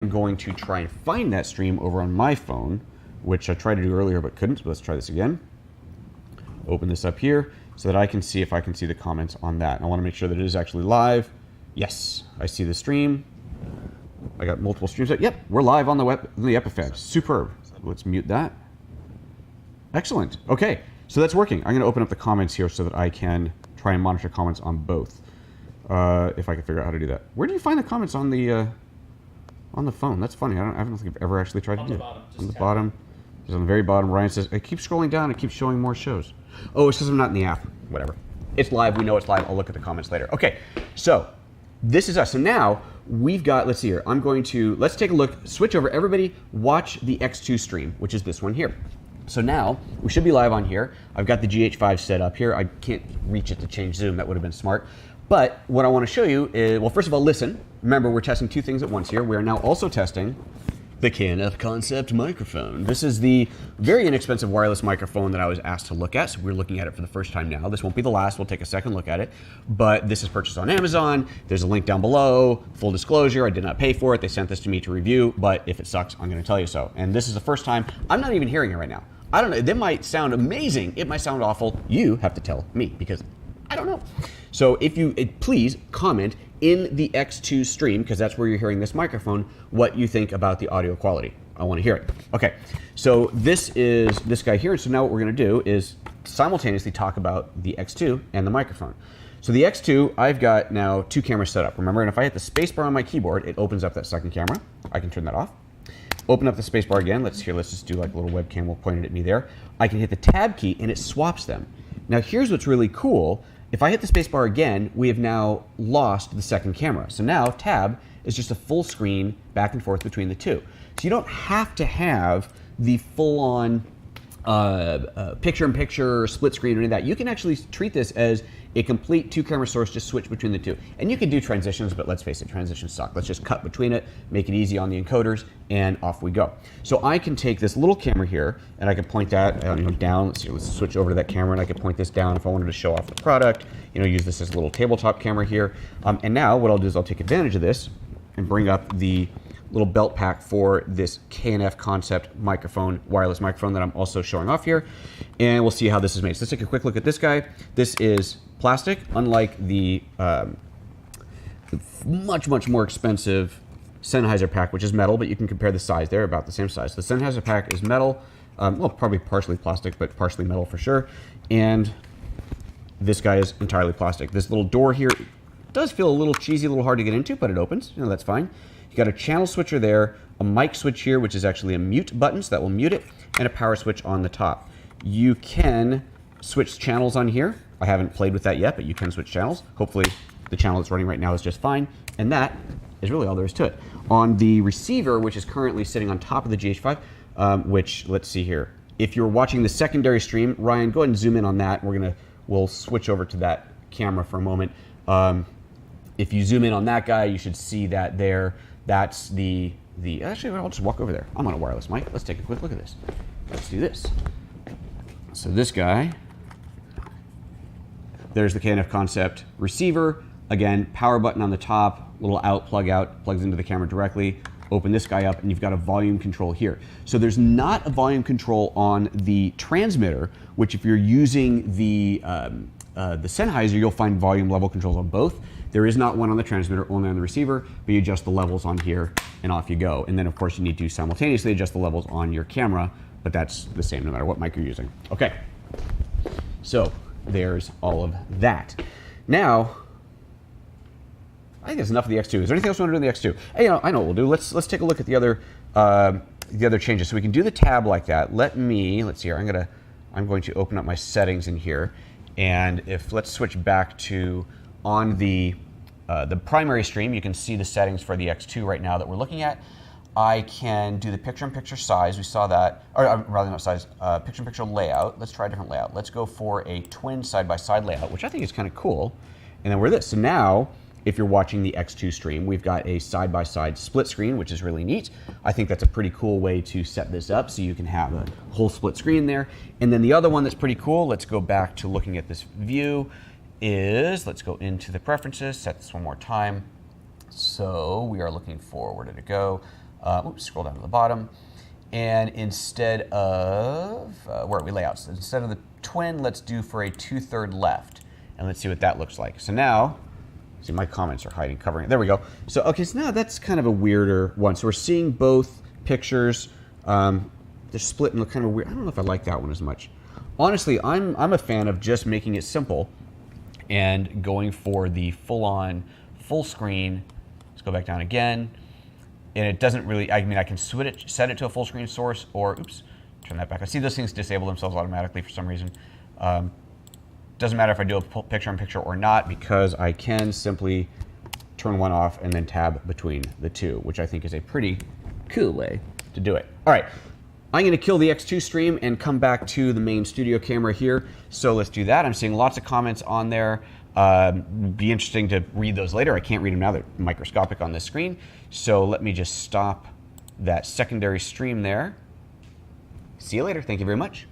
am going to try and find that stream over on my phone, which I tried to do earlier but couldn't, so let's try this again. Open this up here so that I can see if I can see the comments on that. And I want to make sure that it is actually live. Yes, I see the stream. I got multiple streams. Yep, we're live on the Epiphan. Superb. Let's mute that. Excellent. Okay, so that's working. I'm going to open up the comments here so that I can try and monitor comments on both. If I can figure out how to do that. Where do you find the comments on the phone? That's funny. I don't think I've ever actually tried to do it. On the bottom. Just on the very bottom. Ryan says, I keep scrolling down. It keeps showing more shows. Oh, it's because I'm not in the app. Whatever. It's live. We know it's live. I'll look at the comments later. Okay, so this is us. So now we've got, let's see here. Let's take a look. Switch over. Everybody watch the X2 stream, which is this one here. So now we should be live on here. I've got the GH5 set up here. I can't reach it to change zoom. That would have been smart. But what I want to show you is, well, first of all, listen. Remember, we're testing two things at once here. We are now also testing the KNF Concept microphone. This is the very inexpensive wireless microphone that I was asked to look at, so we're looking at it for the first time now. This won't be the last, we'll take a second look at it, but this is purchased on Amazon. There's a link down below. Full disclosure, I did not pay for it. They sent this to me to review, but if it sucks, I'm gonna tell you so. And this is the first time, I'm not even hearing it right now. I don't know, it might sound amazing, it might sound awful. You have to tell me, because I don't know. So if you, please comment in the X2 stream, because that's where you're hearing this microphone, what you think about the audio quality. I want to hear it. Okay, so this is this guy here. So now what we're going to do is simultaneously talk about the X2 and the microphone. So the X2, I've got now two cameras set up. Remember, and if I hit the spacebar on my keyboard, it opens up that second camera. I can turn that off. Open up the spacebar again. Let's just do like a little webcam. We'll point it at me there. I can hit the tab key and it swaps them. Now here's what's really cool. If I hit the spacebar again, we have now lost the second camera. So now tab is just a full screen back and forth between the two. So you don't have to have the full-on picture-in-picture, split screen or any of that. You can actually treat this as a complete two-camera source, just switch between the two. And you can do transitions, but let's face it, transitions suck. Let's just cut between it, make it easy on the encoders, and off we go. So I can take this little camera here, and I can point that down. Let's see, let's switch over to that camera, and I can point this down if I wanted to show off the product. Use this as a little tabletop camera here. And now what I'll do is I'll take advantage of this and bring up the little belt pack for this KNF Concept microphone, wireless microphone that I'm also showing off here. And we'll see how this is made. So let's take a quick look at this guy. This is plastic, unlike the much more expensive Sennheiser pack, which is metal, but you can compare the size. They're about the same size. The Sennheiser pack is metal, well, probably partially plastic, but partially metal for sure. And this guy is entirely plastic. This little door here does feel a little cheesy, a little hard to get into, but it opens. That's fine. You got a channel switcher there, a mic switch here, which is actually a mute button, so that will mute it, and a power switch on the top. You can switch channels on here. I haven't played with that yet, but you can switch channels. Hopefully the channel that's running right now is just fine, and that is really all there is to it. On the receiver, which is currently sitting on top of the GH5, which, let's see here. If you're watching the secondary stream, Ryan, go ahead and zoom in on that. We'll switch over to that camera for a moment. If you zoom in on that guy, you should see that there. That's actually, I'll just walk over there. I'm on a wireless mic. Let's take a quick look at this. Let's do this. So this guy, there's the KNF Concept receiver. Again, power button on the top, little plug out, plugs into the camera directly. Open this guy up and you've got a volume control here. So there's not a volume control on the transmitter, which if you're using the Sennheiser, you'll find volume level controls on both. There is not one on the transmitter, only on the receiver, but you adjust the levels on here and off you go. And then of course you need to simultaneously adjust the levels on your camera, but that's the same no matter what mic you're using. Okay, so there's all of that. Now, I think that's enough of the X2. Is there anything else you want to do in the X2? Hey, I know what we'll do. Let's take a look at the other changes. So we can do the tab like that. Let's see here. I'm going to open up my settings in here, and let's switch back to on the primary stream. You can see the settings for the X2 right now that we're looking at. I can do the picture-in-picture size. We saw that, or rather not size, picture-in-picture layout. Let's try a different layout. Let's go for a twin side-by-side layout, which I think is kind of cool. And then we're this. So now, if you're watching the X2 stream, we've got a side-by-side split screen, which is really neat. I think that's a pretty cool way to set this up so you can have a whole split screen there. And then the other one that's pretty cool, let's go back to looking at this view, let's go into the preferences, set this one more time. So we are looking for, where did it go? Oops, scroll down to the bottom. And instead of, where are we layouts? Instead of the twin, let's do for a 2/3 left. And let's see what that looks like. So now, see my comments are hiding, covering it. There we go. So, okay, so now that's kind of a weirder one. So we're seeing both pictures. They're split and look kind of weird. I don't know if I like that one as much. Honestly, I'm a fan of just making it simple and going for the full-on, full screen. Let's go back down again. And it doesn't really, I mean, I can set it to a full screen source or, oops, turn that back. I see those things disable themselves automatically for some reason. Doesn't matter if I do a picture-in-picture or not, because I can simply turn one off and then tab between the two, which I think is a pretty cool way to do it. All right, I'm gonna kill the X2 stream and come back to the main studio camera here. So let's do that. I'm seeing lots of comments on there. Be interesting to read those later. I can't read them now, they're microscopic on this screen. So let me just stop that secondary stream there. See you later, thank you very much.